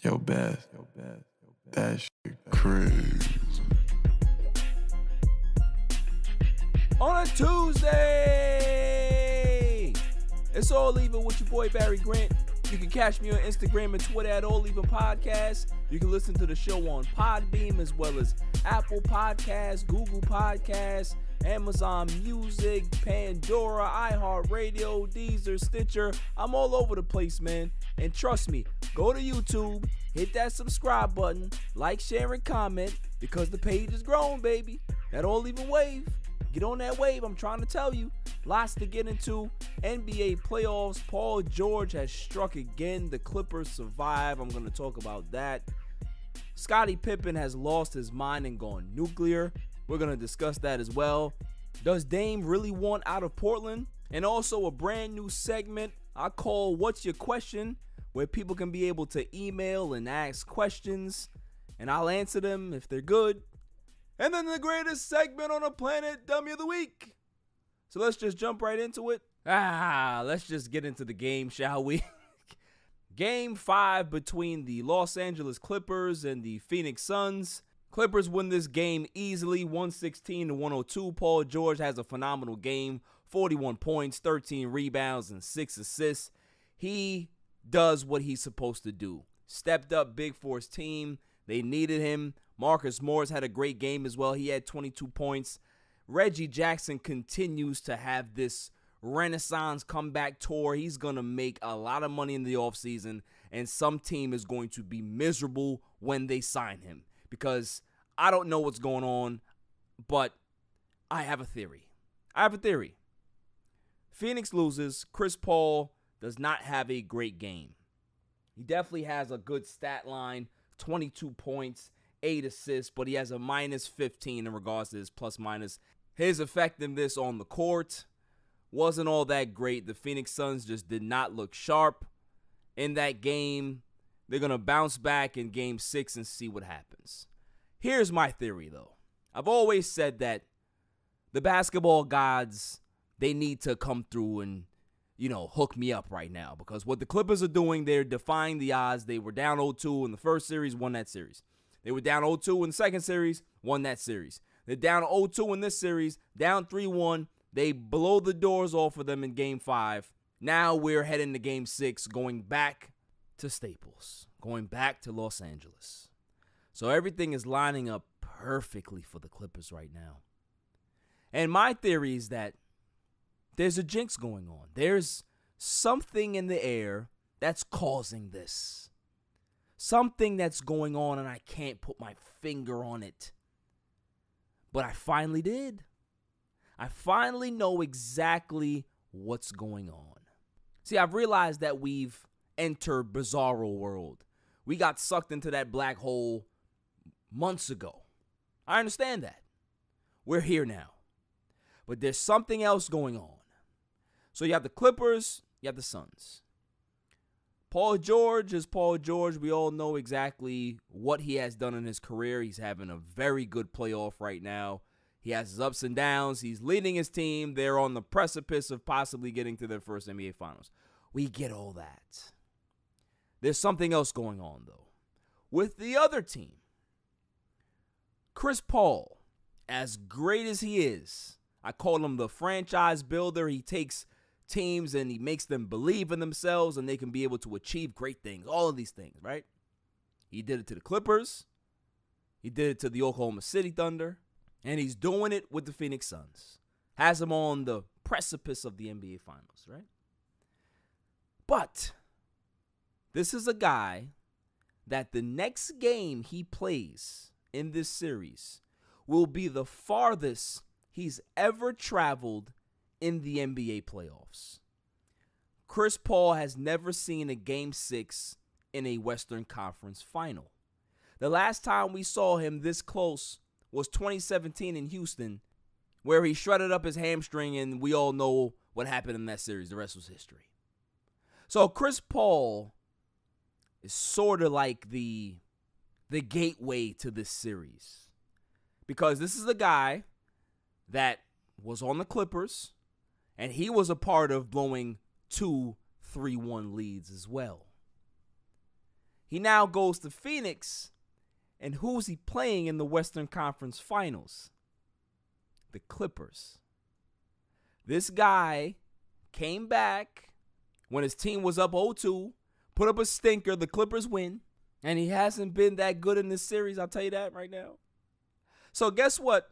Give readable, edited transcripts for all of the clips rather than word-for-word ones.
Yo, Beth, that shit crazy. On a Tuesday, it's All Even with your boy Barry Grant. You can catch me on Instagram and Twitter at All Even Podcast. You can listen to the show on Podbeam as well as Apple Podcasts, Google Podcasts, Amazon Music, Pandora, iHeartRadio, Deezer, Stitcher. I'm all over the place, man. And trust me, go to YouTube, hit that subscribe button, like, share, and comment because the page is growing, baby. That All Even wave. Get on that wave, I'm trying to tell you. Lots to get into. NBA playoffs. Paul George has struck again. The Clippers survive. I'm going to talk about that. Scottie Pippen has lost his mind and gone nuclear. We're going to discuss that as well. Does Dame really want out of Portland? And also a brand new segment I call What's Your Question, where people can be able to email and ask questions, and I'll answer them if they're good. And then the greatest segment on the planet, Dummy of the Week. So let's just jump right into it. Let's just get into the game, shall we? Game 5 between the Los Angeles Clippers and the Phoenix Suns. Clippers win this game easily, 116-102. Paul George has a phenomenal game, 41 points, 13 rebounds, and 6 assists. He does what he's supposed to do. Stepped up big for his team. They needed him. Marcus Morris had a great game as well. He had 22 points. Reggie Jackson continues to have this Renaissance comeback tour. He's going to make a lot of money in the offseason, and some team is going to be miserable when they sign him because I don't know what's going on, but I have a theory. Phoenix loses. Chris Paul does not have a great game. He definitely has a good stat line, 22 points, 8 assists, but he has a minus 15 in regards to his plus minus. His effectiveness on the court wasn't all that great. The Phoenix Suns just did not look sharp in that game. They're going to bounce back in game 6 and see what happens. Here's my theory, though. I've always said that the basketball gods, they need to come through and, hook me up right now. Because what the Clippers are doing, they're defying the odds. They were down 0-2 in the first series, won that series. They were down 0-2 in the second series, won that series. They're down 0-2 in this series, down 3-1. They blow the doors off of them in Game 5. Now we're heading to Game 6, going back to Staples, going back to Los Angeles. So everything is lining up perfectly for the Clippers right now. And my theory is that there's a jinx going on. There's something in the air that's causing this. Something that's going on, and I can't put my finger on it. But I finally did. I finally know exactly what's going on. See, I've realized that we've entered Bizarro world. We got sucked into that black hole months ago. I understand that. We're here now. But there's something else going on. So you have the Clippers, you have the Suns. Paul George is Paul George. We all know exactly what he has done in his career. He's having a very good playoff right now. He has his ups and downs. He's leading his team. They're on the precipice of possibly getting to their first NBA Finals. We get all that. There's something else going on, though. With the other team, Chris Paul, as great as he is, I call him the franchise builder. He takes teams and he makes them believe in themselves and they can be able to achieve great things. All of these things, right? He did it to the Clippers. He did it to the Oklahoma City Thunder. And he's doing it with the Phoenix Suns. Has them on the precipice of the NBA Finals, right? But this is a guy that the next game he plays in this series will be the farthest he's ever traveled in the NBA playoffs. Chris Paul has never seen a Game 6 in a Western Conference final. The last time we saw him this close was 2017 in Houston, where he shredded up his hamstring, and we all know what happened in that series. The rest was history. So Chris Paul is sort of like the gateway to this series, because this is the guy that was on the Clippers, and he was a part of blowing 2 3-1 leads as well. He now goes to Phoenix, and who's he playing in the Western Conference Finals? The Clippers. This guy came back when his team was up 0-2, put up a stinker, the Clippers win, and he hasn't been that good in this series, I'll tell you that right now. So guess what?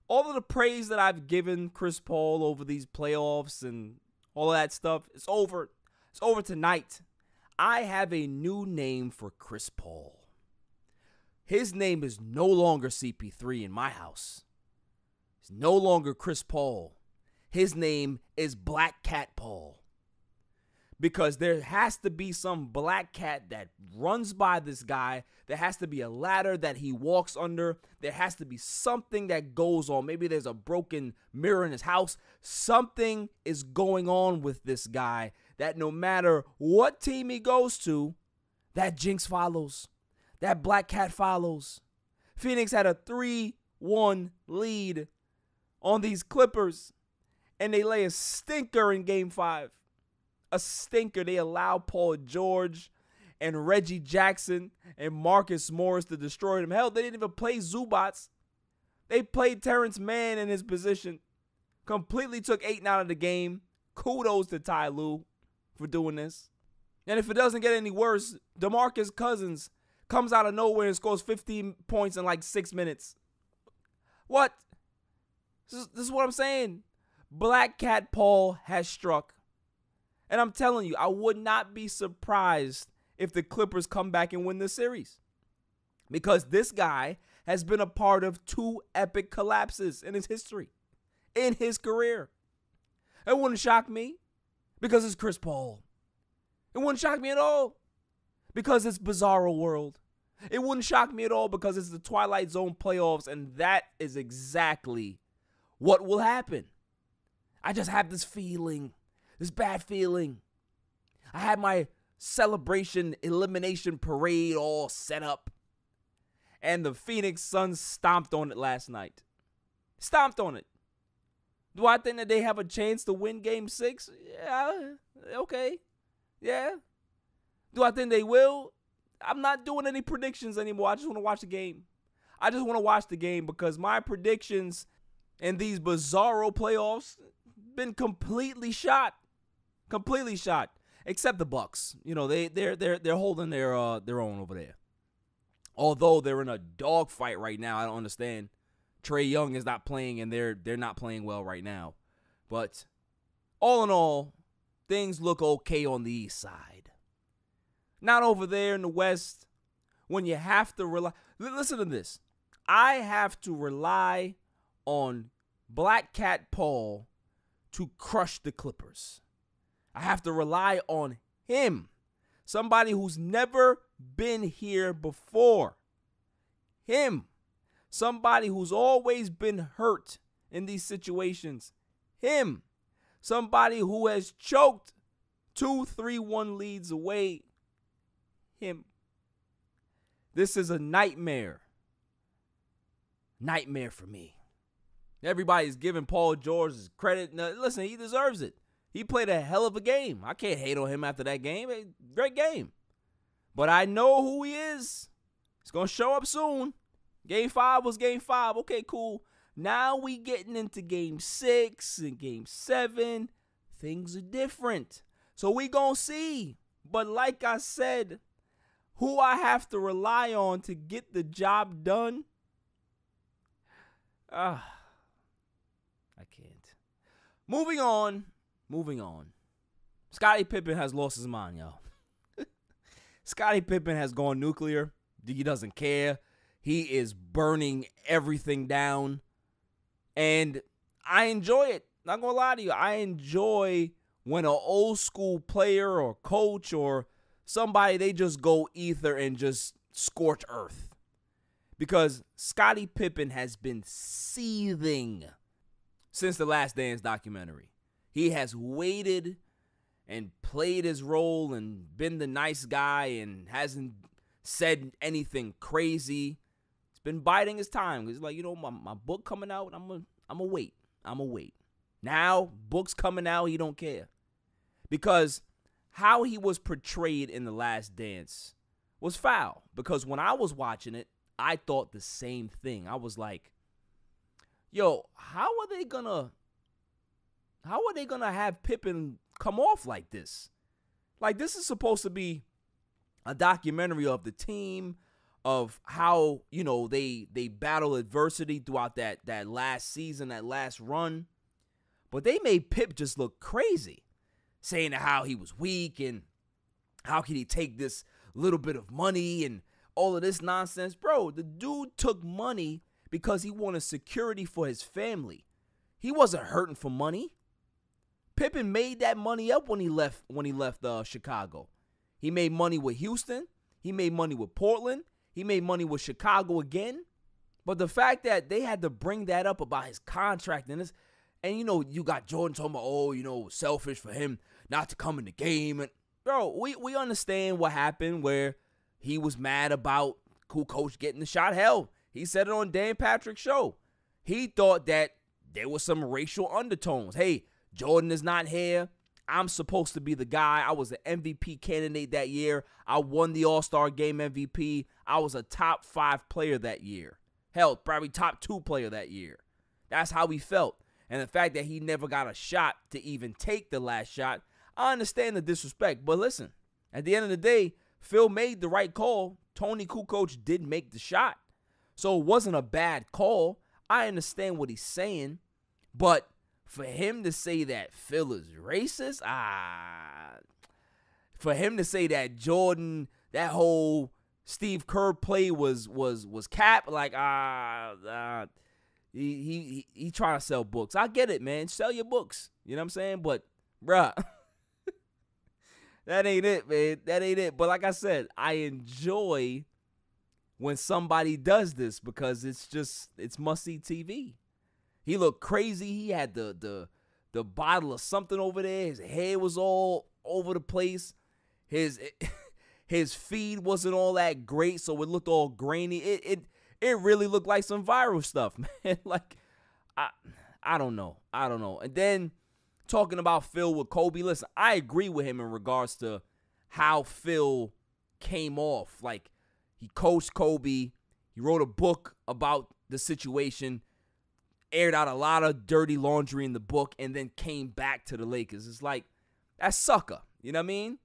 All of the praise that I've given Chris Paul over these playoffs and all of that stuff, it's over. It's over tonight. I have a new name for Chris Paul. His name is no longer CP3 in my house. It's no longer Chris Paul. His name is Black Cat Paul. Because there has to be some black cat that runs by this guy. There has to be a ladder that he walks under. There has to be something that goes on. Maybe there's a broken mirror in his house. Something is going on with this guy that no matter what team he goes to, that jinx follows. That black cat follows. Phoenix had a 3-1 lead on these Clippers, and they lay a stinker in Game 5. A stinker. They allow Paul George and Reggie Jackson and Marcus Morris to destroy them. Hell, they didn't even play Zubats. They played Terrence Mann in his position. Completely took Ayton out of the game. Kudos to Ty Lue for doing this. And if it doesn't get any worse, DeMarcus Cousins comes out of nowhere and scores 15 points in like 6 minutes. What? This is what I'm saying. Black Cat Paul has struck. And I'm telling you, I would not be surprised if the Clippers come back and win this series. Because this guy has been a part of 2 epic collapses in his history, in his career. It wouldn't shock me because it's Chris Paul. It wouldn't shock me at all because it's Bizarro World. It wouldn't shock me at all because it's the Twilight Zone playoffs, and that is exactly what will happen. I just have this feeling. This bad feeling. I had my celebration elimination parade all set up. And the Phoenix Suns stomped on it last night. Stomped on it. Do I think that they have a chance to win Game 6? Yeah. Okay. Yeah. Do I think they will? I'm not doing any predictions anymore. I just want to watch the game. I just want to watch the game because my predictions in these bizarro playoffs been completely shot. Completely shot, except the Bucks. You know, they're holding their own over there. Although they're in a dogfight right now, I don't understand. Trae Young is not playing, and they're not playing well right now. But all in all, things look okay on the East side. Not over there in the West, when you have to rely. Listen to this. I have to rely on Black Cat Paul to crush the Clippers. I have to rely on him, somebody who's never been here before. Him, somebody who's always been hurt in these situations. Him, somebody who has choked 2-3-1 leads away. Him. This is a nightmare. Nightmare for me. Everybody's giving Paul George credit. No, listen, he deserves it. He played a hell of a game. I can't hate on him after that game. Great game. But I know who he is. He's going to show up soon. Game 5 was Game 5. Okay, cool. Now we getting into Game 6 and Game 7. Things are different. So we going to see. But like I said, who I have to rely on to get the job done, I can't. Moving on. Scottie Pippen has lost his mind, y'all. Scottie Pippen has gone nuclear. He doesn't care. He is burning everything down. And I enjoy it. Not going to lie to you. I enjoy when an old school player or coach or somebody, they just go ether and just scorch earth. Because Scottie Pippen has been seething since the Last Dance documentary. He has waited and played his role and been the nice guy and hasn't said anything crazy. He's been biding his time. He's like, you know, my book coming out, I'm gonna wait. Now, book's coming out, he don't care. Because how he was portrayed in The Last Dance was foul. Because when I was watching it, I thought the same thing. I was like, yo, how are they gonna have Pippen come off like this? Like, this is supposed to be a documentary of the team, of how, you know, they battle adversity throughout that last season, that last run. But they made Pip just look crazy, saying how he was weak and how could he take this little bit of money and all of this nonsense. Bro, the dude took money because he wanted security for his family. He wasn't hurting for money. Pippen made that money up when he left Chicago. He made money with Houston. He made money with Portland. He made money with Chicago again. But the fact that they had to bring that up about his contract and you know, you got Jordan talking about, oh, you know, selfish for him not to come in the game. And bro, we understand what happened where he was mad about 𝐭𝐤𝐬 getting the shot. Hell, he said it on Dan Patrick's show. He thought that there was some racial undertones. Hey, Jordan is not here. I'm supposed to be the guy. I was an MVP candidate that year. I won the All-Star Game MVP. I was a top 5 player that year. Hell, probably top 2 player that year. That's how he felt. And the fact that he never got a shot to even take the last shot, I understand the disrespect. But listen, at the end of the day, Phil made the right call. Tony 𝐭𝐤𝐬 did make the shot. So it wasn't a bad call. I understand what he's saying. But for him to say that Phil is racist, for him to say that Jordan, that whole Steve Kerr play was cap, like he trying to sell books. I get it, man. Sell your books. You know what I'm saying? But bruh, that ain't it, man. That ain't it. But like I said, I enjoy when somebody does this because it's must-see TV. He looked crazy. He had the bottle of something over there. His hair was all over the place. His feed wasn't all that great, so it looked all grainy. It really looked like some viral stuff, man. Like, I don't know. And then talking about Phil with Kobe, listen, I agree with him in regards to how Phil came off. Like, he coached Kobe. He wrote a book about the situation, aired out a lot of dirty laundry in the book, and then came back to the Lakers. It's like, that's sucker. You know what I mean?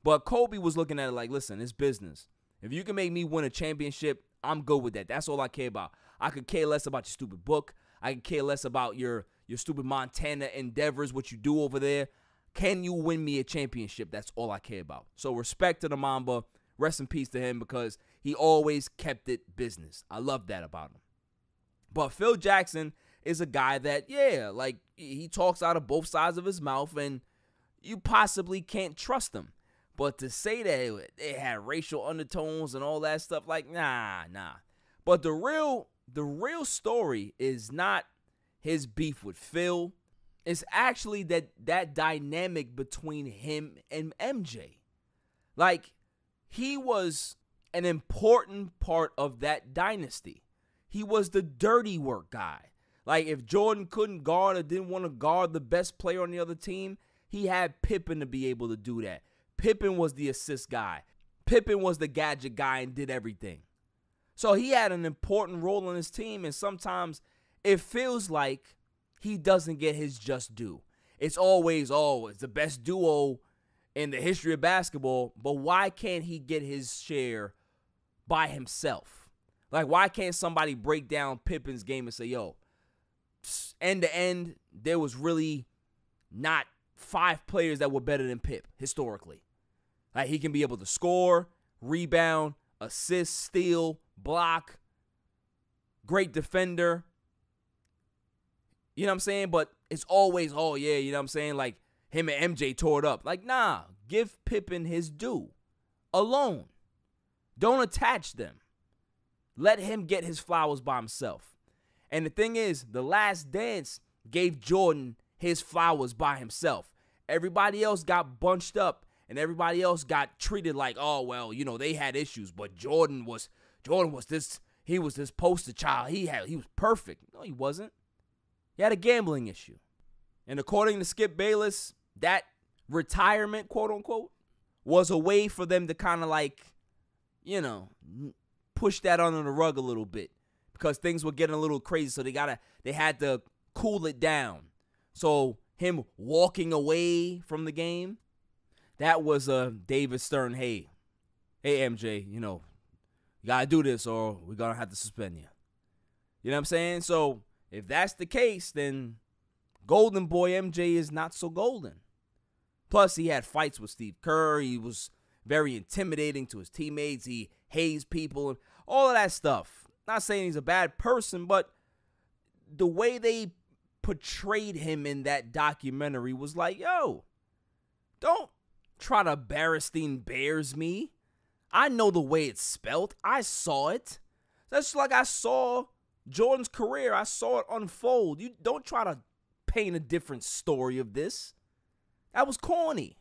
But Kobe was looking at it like, listen, it's business. If you can make me win a championship, I'm good with that. That's all I care about. I could care less about your stupid book. I could care less about your stupid Montana endeavors, what you do over there. Can you win me a championship? That's all I care about. So respect to the Mamba. Rest in peace to him because he always kept it business. I love that about him. But Phil Jackson is a guy that, yeah, like he talks out of both sides of his mouth and you possibly can't trust him. But to say that it had racial undertones and all that stuff, like, nah. But the real story is not his beef with Phil. It's actually that dynamic between him and MJ. Like, he was an important part of that dynasty. He was the dirty work guy. Like, if Jordan couldn't guard or didn't want to guard the best player on the other team, he had Pippen to be able to do that. Pippen was the assist guy. Pippen was the gadget guy and did everything. So he had an important role on his team, and sometimes it feels like he doesn't get his just due. It's always, it's the best duo in the history of basketball, but why can't he get his share by himself? Like, why can't somebody break down Pippen's game and say, yo, end to end, there was really not 5 players that were better than Pip historically. Like, he can be able to score, rebound, assist, steal, block, great defender. You know what I'm saying? But it's always, oh, yeah, you know what I'm saying? Like, him and MJ tore it up. Like, nah, give Pippen his due alone. Don't attach them. Let him get his flowers by himself. And the thing is, The Last Dance gave Jordan his flowers by himself. Everybody else got bunched up, and everybody else got treated like, oh, well, you know, they had issues, but Jordan was this, he was this poster child. He was perfect. No, he wasn't. He had a gambling issue. And according to Skip Bayless, that retirement, quote unquote, was a way for them to kind of like push that under the rug a little bit because things were getting a little crazy. So they had to cool it down. So him walking away from the game, that was a David Stern, hey MJ, you got to do this or we're going to have to suspend you. You know what I'm saying? So if that's the case, then Golden Boy MJ is not so golden. Plus, he had fights with Steve Kerr. He was very intimidating to his teammates. He hazed people and all of that stuff. Not saying he's a bad person, but the way they portrayed him in that documentary was like, yo, don't try to Berenstein Bears me. I know the way it's spelled. I saw it. That's like I saw Jordan's career. I saw it unfold. You don't try to paint a different story of this. That was corny.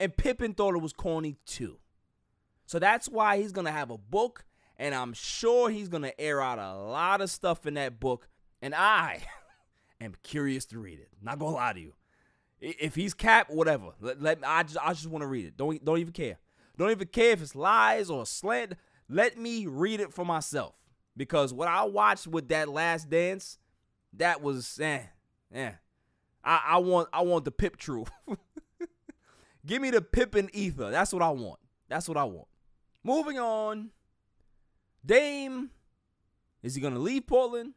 And Pippen thought it was corny too. So that's why he's going to have a book, and I'm sure he's going to air out a lot of stuff in that book, and I am curious to read it. Not going to lie to you. If he's capped, whatever. I just want to read it. Don't even care. Don't even care if it's lies or slant. Let me read it for myself. Because what I watched with that Last Dance, that was, I want the Pip truth. Give me the Pippen ether. That's what I want. That's what I want. Moving on. Dame, is he going to leave Portland?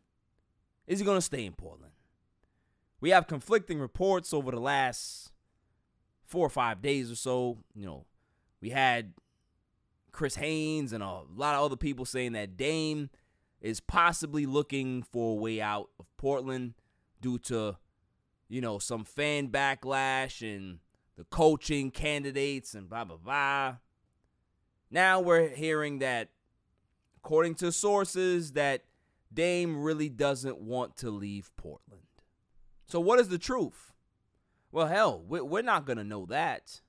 Is he going to stay in Portland? We have conflicting reports over the last 4 or 5 days or so. We had Chris Haynes and a lot of other people saying that Dame is possibly looking for a way out of Portland due to, some fan backlash and the coaching candidates and blah, blah, blah. Now we're hearing that, according to sources, that Dame really doesn't want to leave Portland. So what is the truth? Well, hell, we're not going to know that.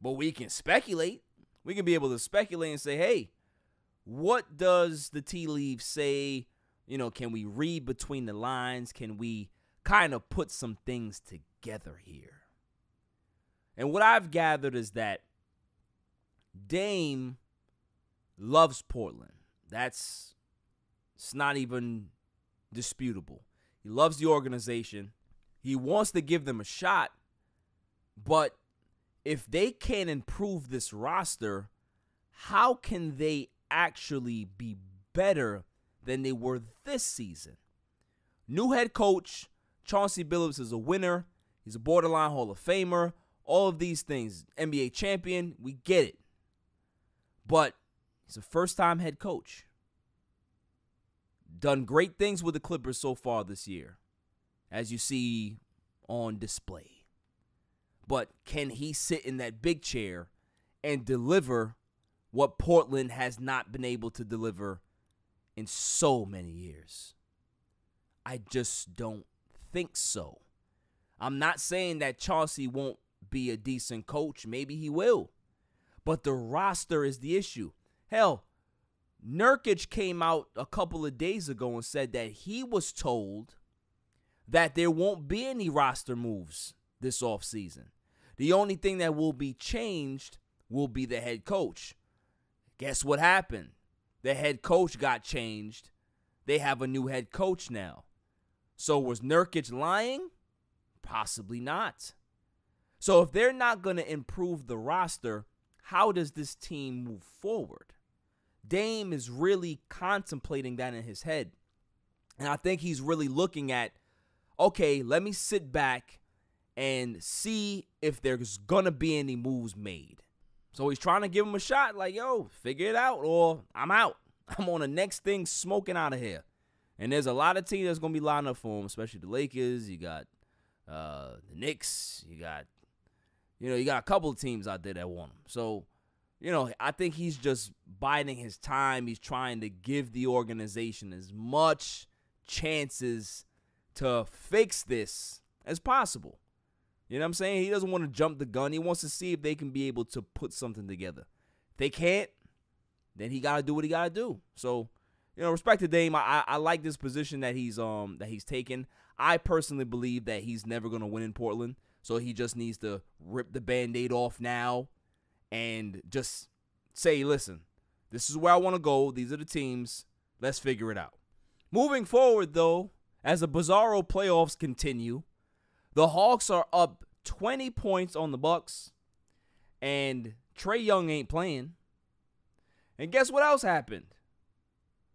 But we can speculate. We can be able to speculate and say, hey, what does the tea leaves say? Can we read between the lines? Can we kind of put some things together here? And what I've gathered is that Dame loves Portland. It's not even disputable. He loves the organization. He wants to give them a shot. But if they can't improve this roster, how can they actually be better than they were this season? New head coach, Chauncey Billups is a winner. He's a borderline Hall of Famer. All of these things. NBA champion, we get it. But he's a first-time head coach. Done great things with the Clippers so far this year, as you see on display. But can he sit in that big chair and deliver what Portland has not been able to deliver in so many years? I just don't think so. I'm not saying that Chauncey won't be a decent coach. Maybe he will. But the roster is the issue. Hell, Nurkic came out a couple of days ago and said that he was told that there won't be any roster moves this offseason. The only thing that will be changed will be the head coach. Guess what happened? The head coach got changed. They have a new head coach now. So was Nurkic lying? Possibly not. So if they're not going to improve the roster, how does this team move forward? Dame is really contemplating that in his head. And I think he's really looking at, okay, let me sit back and see if there's going to be any moves made. So he's trying to give him a shot like, yo, figure it out or I'm out. I'm on the next thing smoking out of here. And there's a lot of teams that's going to be lined up for him, especially the Lakers. You got the Knicks. You got a couple of teams out there that want him. So, I think he's just biding his time. He's trying to give the organization as much chances to fix this as possible. You know what I'm saying? He doesn't want to jump the gun. He wants to see if they can be able to put something together. If they can't, then he got to do what he got to do. So, respect to Dame. I like this position that he's taken. I personally believe that he's never going to win in Portland. So he just needs to rip the Band-Aid off now and just say, listen, This is where I want to go. These are the teams. Let's figure it out. Moving forward, though, as the bizarro playoffs continue, the Hawks are up 20 points on the Bucks, and Trae Young ain't playing. And guess what else happened?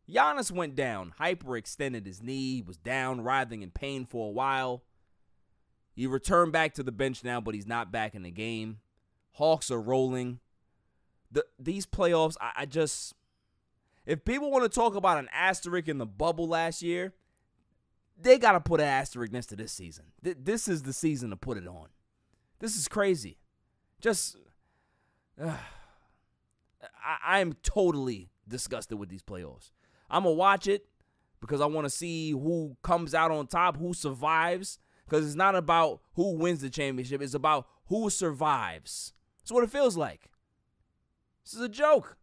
Giannis went down, hyperextended his knee, was down, writhing in pain for a while. He returned back to the bench now, but he's not back in the game. Hawks are rolling. These playoffs, I just... If people want to talk about an asterisk in the bubble last year, they got to put an asterisk next to this season. This is the season to put it on. This is crazy. Just... I am totally disgusted with these playoffs. I'm going to watch it because I want to see who comes out on top, who survives, because it's not about who wins the championship. It's about who survives. That's what it feels like. This is a joke.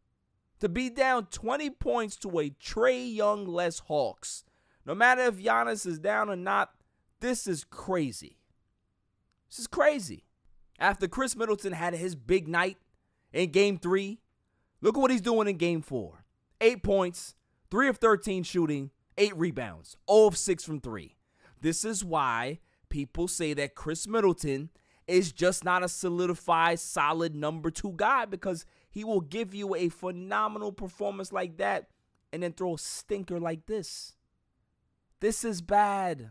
To be down 20 points to a Trae Young-less Hawks, no matter if Giannis is down or not, this is crazy. This is crazy. After Chris Middleton had his big night in Game 3, look at what he's doing in Game 4. 8 points, 3 of 13 shooting, 8 rebounds, 0 of 6 from 3. This is why people say that Chris Middleton is just not a solidified, solid number 2 guy, because he will give you a phenomenal performance like that and then throw a stinker like this. This is bad.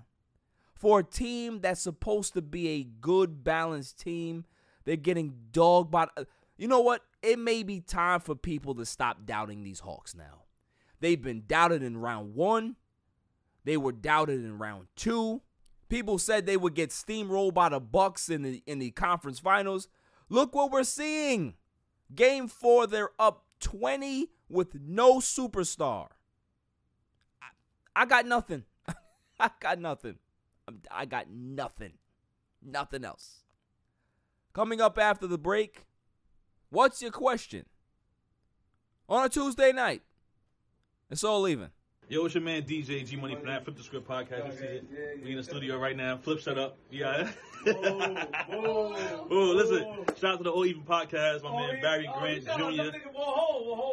For a team that's supposed to be a good, balanced team, they're getting dogged by... You know what? It may be time for people to stop doubting these Hawks now. They've been doubted in round 1. They were doubted in round 2. People said they would get steamrolled by the Bucks in the conference finals. Look what we're seeing. Game 4, they're up 20 with no superstar. I got nothing. I got nothing. I got nothing. Nothing else. Coming up after the break, what's your question? On a Tuesday night. It's all even. Yo, it's your man DJ G Money from that Flip the Script podcast. You see it? We in the studio right now. Flip, shut up. Yeah. Oh, listen. Shout out to the All Even podcast. My man Barry Grant Jr.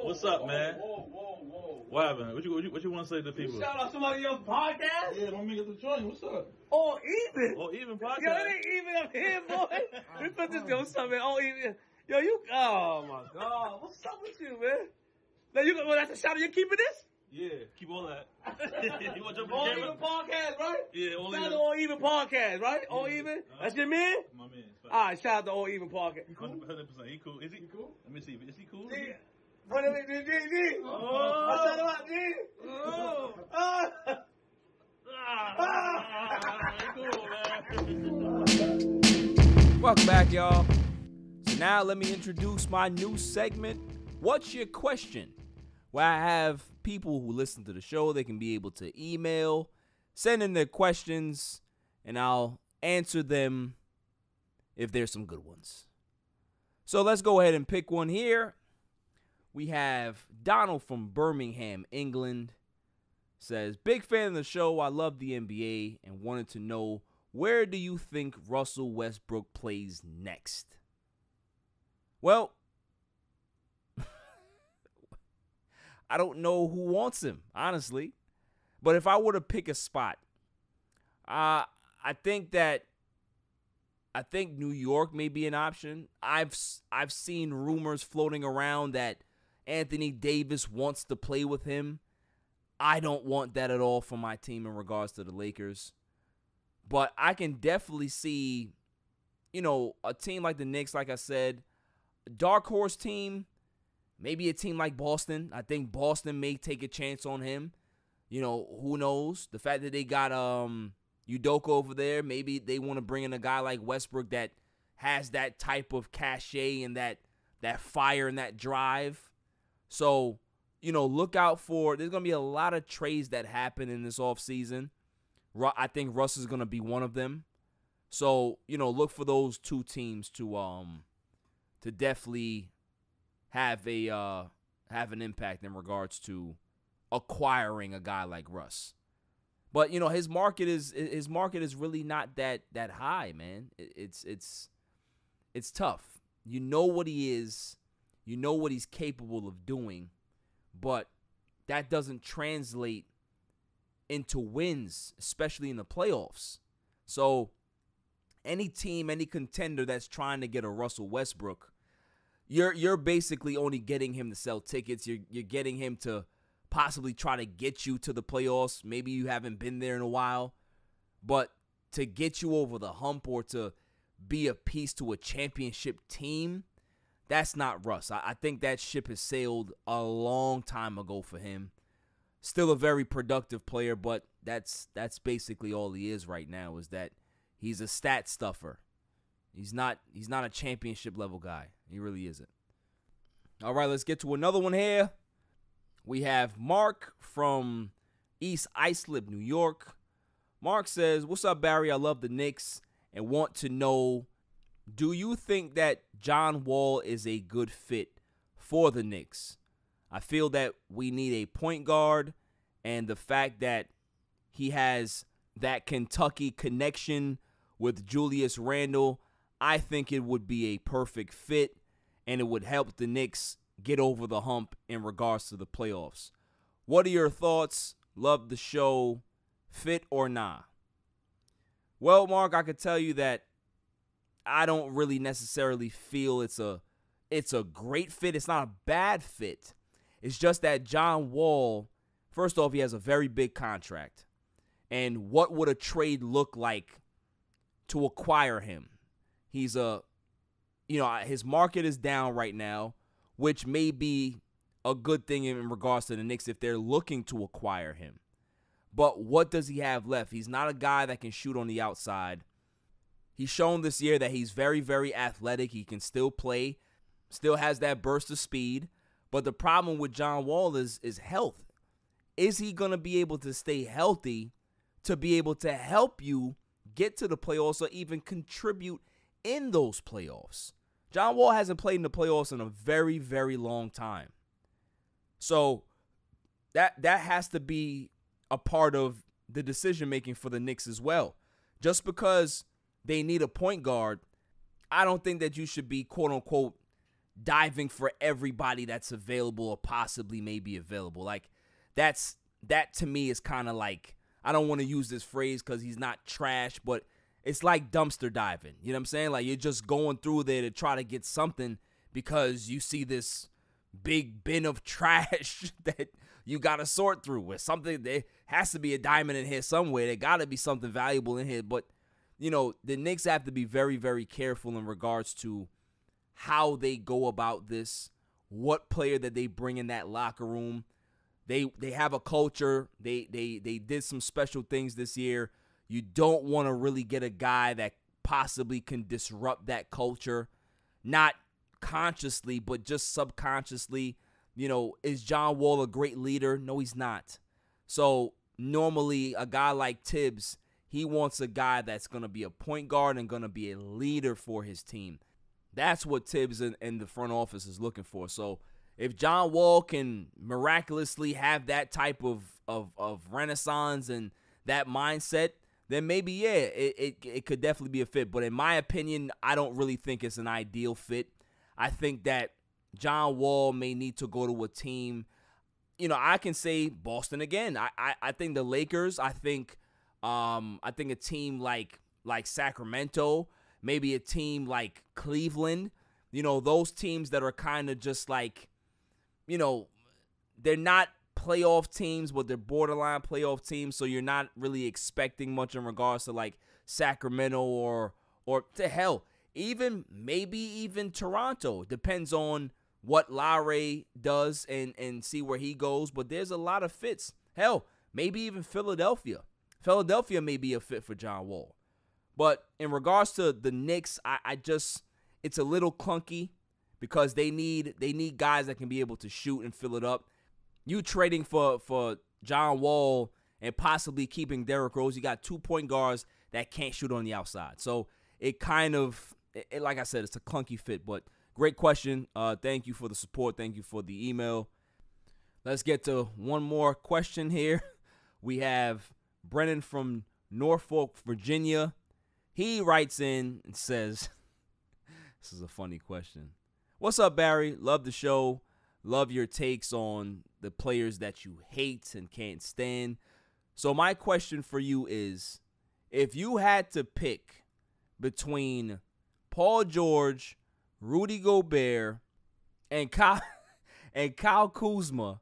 What's up, man? What happened? What you want to say to the people? Shout out somebody else's podcast? Yeah, don't make it to join. What's up? All Even. All Even podcast. Yo, it ain't even up here, boy. We put this what's up, man? All Even. Yo, you. Oh my God. What's up with you, man? Now you. Well, that's a shout out. You keeping this? Yeah, keep all that. You want to jump All in the Even camera? podcast, right? Yeah, All Shout out Even. to All Even podcast, right? All Even. That's your man. My man. All right, shout out to All Even podcast. 100%. He cool. Is he cool? Let me see. Is he cool? Yeah. What is it, D? Oh. Shout out, D. Oh. Cool, man. Welcome back, y'all. So now let me introduce my new segment, What's Your Question? Where I have people who listen to the show, they can be able to email, send in their questions, and I'll answer them if there's some good ones. So let's go ahead and pick one here. We have Donald from Birmingham, England. Says, big fan of the show. I love the NBA and wanted to know, where do you think Russell Westbrook plays next? Well, I don't know who wants him, honestly. But if I were to pick a spot, I think New York may be an option. I've seen rumors floating around that Anthony Davis wants to play with him. I don't want that at all for my team in regards to the Lakers. But I can definitely see, a team like the Knicks, like I said, a dark horse team, maybe a team like Boston. I think Boston may take a chance on him. Who knows? The fact that they got Udoka over there, maybe they want to bring in a guy like Westbrook that has that type of cachet and that fire and that drive. So, look out for, there's going to be a lot of trades that happen in this offseason. I think Russ is going to be one of them. So, look for those two teams to definitely have an impact in regards to acquiring a guy like Russ. But, his market is really not that high, man. It's tough. You know what he is. You know what he's capable of doing. but that doesn't translate into wins, especially in the playoffs. So any team, any contender that's trying to get a Russell Westbrook, you're basically only getting him to sell tickets. You're getting him to possibly try to get you to the playoffs. Maybe you haven't been there in a while, but to get you over the hump or to be a piece to a championship team, that's not Russ. I think that ship has sailed a long time ago for him. Still a very productive player, but that's basically all he is right now, is that he's a stat stuffer. He's not a championship level guy. He really isn't. All right, let's get to another one here. We have Mark from East Islip, New York. Mark says, "What's up, Barry? I love the Knicks and want to know, do you think that John Wall is a good fit for the Knicks? I feel that we need a point guard, and the fact that he has that Kentucky connection with Julius Randle, I think it would be a perfect fit, and it would help the Knicks get over the hump in regards to the playoffs. What are your thoughts? Love the show. Fit or nah?" Well, Mark, I could tell you that I don't really necessarily feel it's a great fit. It's not a bad fit. It's just that John Wall, first off, he has a very big contract. And what would a trade look like to acquire him? He's his market is down right now, which may be a good thing in regards to the Knicks if they're looking to acquire him. But what does he have left? He's not a guy that can shoot on the outside. He's shown this year that he's very, very athletic. He can still play, still has that burst of speed. But the problem with John Wall is health. Is he going to be able to stay healthy to be able to help you get to the playoffs or even contribute in those playoffs? John Wall hasn't played in the playoffs in a very, very long time. So that has to be a part of the decision-making for the Knicks as well. Just because they need a point guard, I don't think that you should be, quote-unquote, diving for everybody that's available or possibly may be available. Like, that to me is kind of like, I don't want to use this phrase because he's not trash, but it's like dumpster diving. You know what I'm saying? Like, you're just going through there to try to get something because you see this big bin of trash that you got to sort through with something. There has to be a diamond in here somewhere. There got to be something valuable in here. But, the Knicks have to be very, very careful in regards to how they go about this, what player that they bring in that locker room. They have a culture. They did some special things this year. You don't want to really get a guy that possibly can disrupt that culture, not consciously, but just subconsciously. Is John Wall a great leader? No, he's not. So normally a guy like Tibbs, he wants a guy that's going to be a point guard and going to be a leader for his team. That's what Tibbs and the front office is looking for. So if John Wall can miraculously have that type of renaissance and that mindset, then maybe, yeah, it could definitely be a fit. But in my opinion, I don't really think it's an ideal fit. I think that John Wall may need to go to a team. I can say Boston again. I think the Lakers. I think a team like Sacramento, maybe a team like Cleveland. Those teams that are kind of just like, they're not playoff teams, but they're borderline playoff teams. So you're not really expecting much in regards to like Sacramento or to hell, maybe even Toronto. Depends on what Lowry does and see where he goes. But there's a lot of fits. Hell, maybe even Philadelphia. Philadelphia may be a fit for John Wall. But in regards to the Knicks, it's a little clunky because they need guys that can be able to shoot and fill it up. You trading for John Wall and possibly keeping Derrick Rose, you got 2 point guards that can't shoot on the outside. So it kind of, like I said, it's a clunky fit. But great question. Thank you for the support. Thank you for the email. Let's get to one more question here. We have Brennan from Norfolk, Virginia. He writes in and says, this is a funny question. "What's up, Barry? Love the show. Love your takes on the players that you hate and can't stand. So my question for you is, if you had to pick between Paul George, Rudy Gobert, and Kyle Kuzma,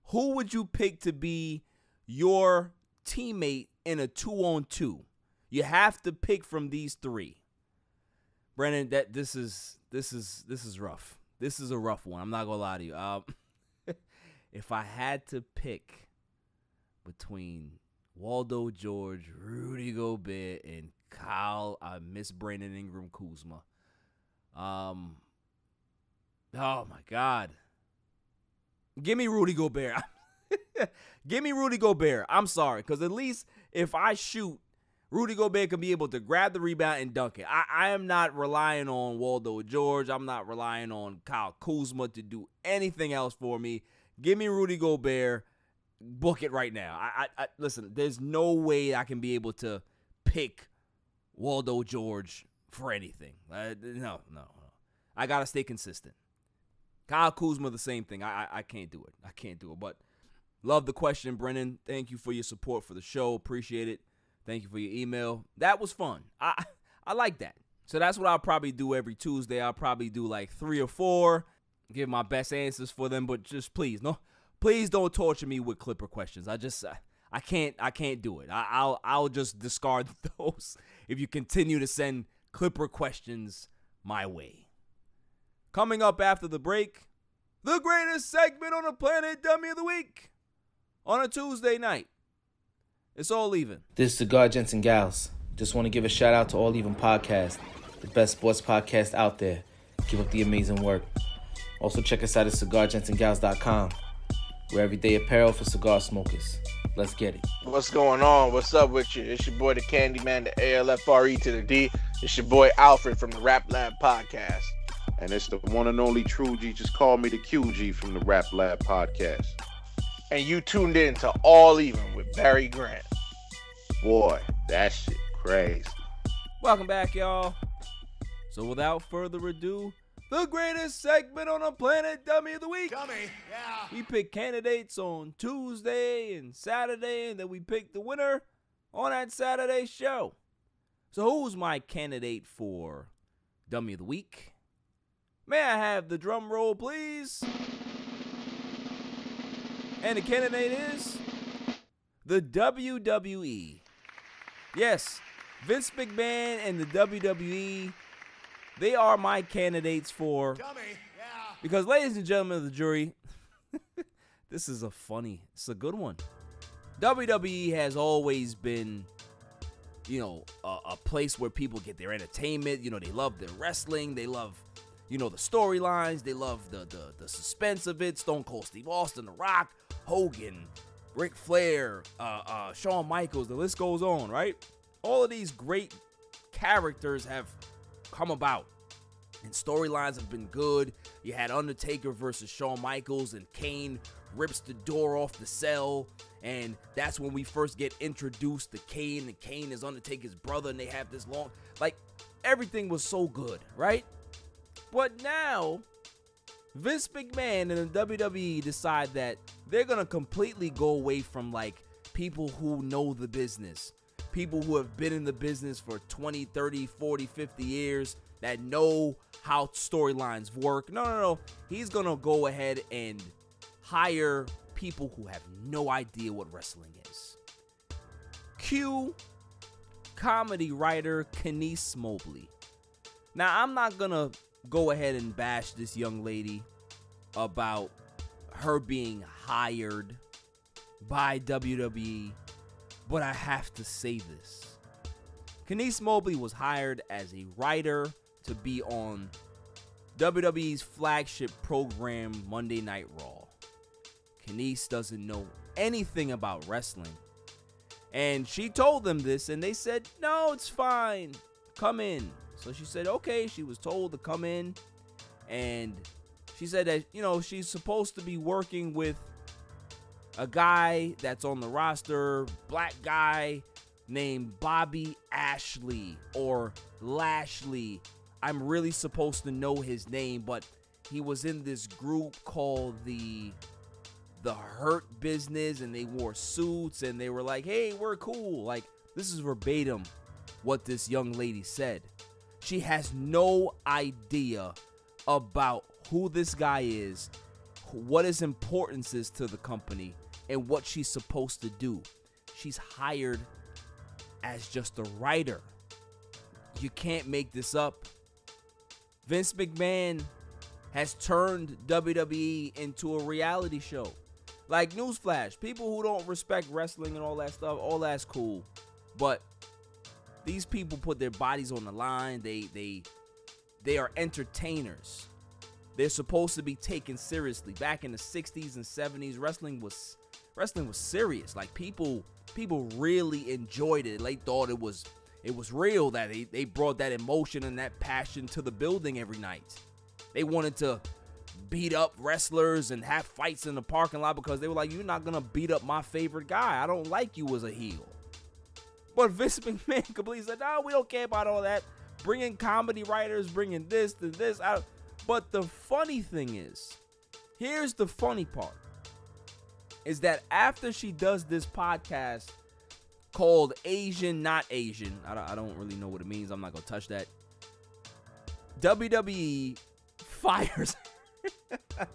who would you pick to be your teammate in a 2-on-2? You have to pick from these three. Brennan, this is rough. This is a rough one. I'm not gonna lie to you. If I had to pick between Waldo George, Rudy Gobert, and Miss Brandon Ingram Kuzma, oh my God, give me Rudy Gobert. Give me Rudy Gobert. I'm sorry, because at least if I shoot, Rudy Gobert can be able to grab the rebound and dunk it. I am not relying on Waldo George. I'm not relying on Kyle Kuzma to do anything else for me. Give me Rudy Gobert. Book it right now. Listen, there's no way I can be able to pick Waldo George for anything. No. I got to stay consistent. Kyle Kuzma, the same thing. I can't do it. I can't do it. But love the question, Brennan. Thank you for your support for the show. Appreciate it. Thank you for your email. That was fun. I like that. So that's what I'll probably do every Tuesday. I'll probably do like 3 or 4, give my best answers for them. But just please don't torture me with Clipper questions. I can't do it. I'll just discard those if you continue to send Clipper questions my way. Coming up after the break, the greatest segment on the planet, Dummy of the Week, on a Tuesday night. It's All Even. This is Cigar Gents and Gals. Just want to give a shout out to All Even Podcast, the best sports podcast out there. Keep up the amazing work. Also check us out at CigarGentsandGals.com. We're everyday apparel for cigar smokers. Let's get it. What's going on? What's up with you? It's your boy, the Candyman, the ALFRE to the D. It's your boy, Alfred from the Rap Lab Podcast. And it's the one and only True G. Just call me the QG from the Rap Lab Podcast. And you tuned in to All Even with Barry Grant. Boy, that shit crazy. Welcome back, y'all. So without further ado, the greatest segment on the planet, Dummy of the Week. Dummy, yeah. We pick candidates on Tuesday and Saturday, and then we pick the winner on that Saturday show. So who's my candidate for Dummy of the Week? May I have the drum roll, please? And the candidate is the WWE. Yes, Vince McMahon and the WWE, they are my candidates for... Dummy, yeah. Because, ladies and gentlemen of the jury, it's a good one. WWE has always been, a place where people get their entertainment. They love their wrestling. They love, the storylines. They love the suspense of it. Stone Cold Steve Austin, The Rock, Hogan, Ric Flair, Shawn Michaels. The list goes on, right? All of these great characters have come about. And storylines have been good. You had Undertaker versus Shawn Michaels, and Kane rips the door off the cell. And that's when we first get introduced to Kane. And Kane is Undertaker's brother, and they have this long... everything was so good, right? But now, Vince McMahon and the WWE decide that they're going to completely go away from, people who know the business. People who have been in the business for 20, 30, 40, 50 years that know how storylines work. No. He's going to go ahead and hire people who have no idea what wrestling is. Cue comedy writer Kenice Mobley. Now, I'm not going to go ahead and bash this young lady about her being hired by WWE, but I have to say this. Kenice Mobley was hired as a writer to be on WWE's flagship program, Monday Night Raw. Kenice doesn't know anything about wrestling. And she told them this, and they said, no, it's fine. Come in. So she said, okay. She was told to come in. And she said that, she's supposed to be working with a guy that's on the roster, black guy named Bobby Ashley or Lashley. I'm really supposed to know his name, but he was in this group called the Hurt Business, and they wore suits, and they were like, hey, we're cool. Like, this is verbatim what this young lady said. She has no idea about who this guy is, what his importance is to the company, and what she's supposed to do. She's hired as just a writer. You can't make this up. Vince McMahon has turned WWE into a reality show. Like, newsflash, people who don't respect wrestling and all that stuff, all that's cool. But these people put their bodies on the line. They are entertainers. They're supposed to be taken seriously. Back in the 60s and 70s, wrestling was serious. Like, people really enjoyed it. They thought it was real, that they brought that emotion and that passion to the building every night. They wanted to beat up wrestlers and have fights in the parking lot because they were like, you're not going to beat up my favorite guy. I don't like you as a heel. But Vince McMahon completely said, no, we don't care about all that. Bringing comedy writers, bringing this to this. But the funny thing is, here's the funny part, is that after she does this podcast called Asian Not Asian, I don't really know what it means. I'm not going to touch that. WWE fires her.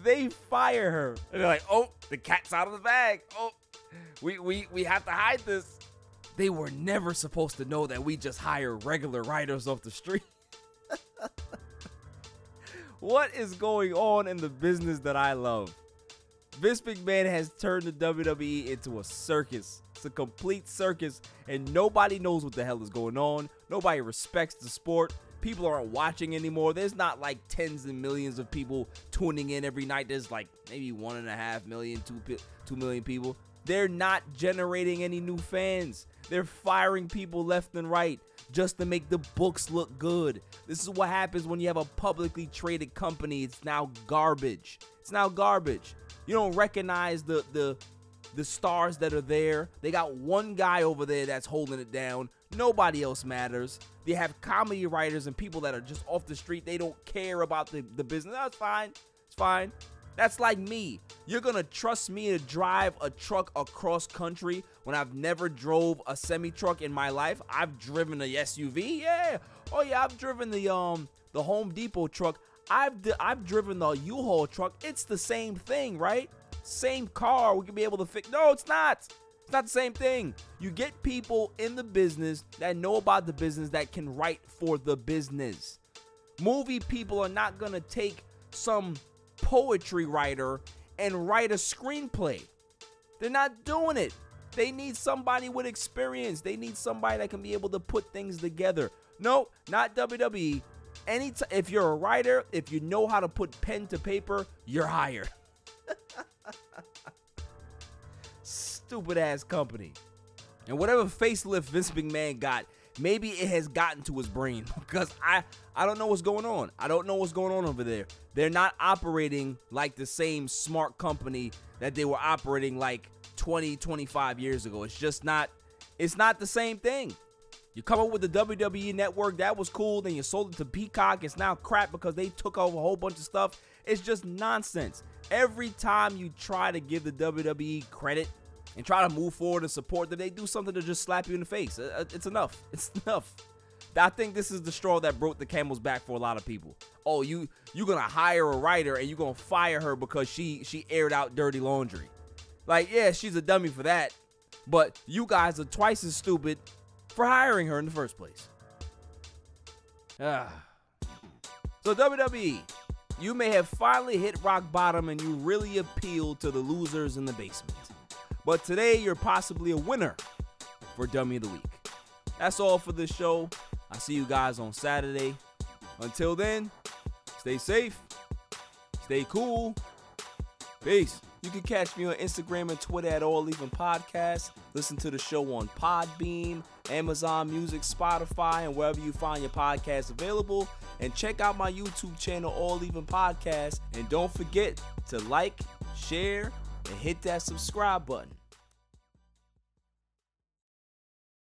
They fire her. And they're like, oh, the cat's out of the bag. Oh, we have to hide this. They were never supposed to know that we just hire regular writers off the street. What is going on in the business that I love? Vince McMahon has turned the WWE into a circus. It's a complete circus, and nobody knows what the hell is going on. Nobody respects the sport. People aren't watching anymore. There's not like tens and millions of people tuning in every night. There's like maybe 1.5 million, 2 million people. They're not generating any new fans. They're firing people left and right just to make the books look good. This is what happens when you have a publicly traded company. It's now garbage. It's now garbage. You don't recognize the stars that are there. They got one guy over there that's holding it down. Nobody else matters. They have comedy writers and people that are just off the street. They don't care about the business. That's fine. It's fine. That's like me. You're going to trust me to drive a truck across country when I've never drove a semi-truck in my life? I've driven a SUV. Yeah. Oh, yeah, I've driven the Home Depot truck. I've driven the U-Haul truck. It's the same thing, right? Same car. We can be able to fix. No, it's not. It's not the same thing. You get people in the business that know about the business that can write for the business. Movie people are not going to take some poetry writer and write a screenplay. They're not doing it. They need somebody with experience. They need somebody that can be able to put things together. No, not WWE. If you're a writer, if you know how to put pen to paper, you're hired. Stupid ass company. And whatever facelift Vince McMahon got, maybe it has gotten to his brain, because I don't know what's going on. I don't know what's going on over there. They're not operating like the same smart company that they were operating like 20, 25 years ago. It's just not, it's not the same thing. You come up with the WWE network, that was cool, then you sold it to Peacock. It's now crap because they took over a whole bunch of stuff. It's just nonsense. Every time you try to give the WWE credit and try to move forward and support them, they do something to just slap you in the face. It's enough. It's enough. I think this is the straw that broke the camel's back for a lot of people. Oh, you're going to hire a writer and you're going to fire her because she aired out dirty laundry. Like, yeah, she's a dummy for that, but you guys are twice as stupid for hiring her in the first place. So WWE, you may have finally hit rock bottom and you really appeal to the losers in the basement. But today, you're possibly a winner for Dummy of the Week. That's all for this show. I'll see you guys on Saturday. Until then, stay safe, stay cool. Peace. You can catch me on Instagram and Twitter at All Even Podcast. Listen to the show on Podbean, Amazon Music, Spotify, and wherever you find your podcasts available. And check out my YouTube channel, All Even Podcast. And don't forget to like, share, and hit that subscribe button.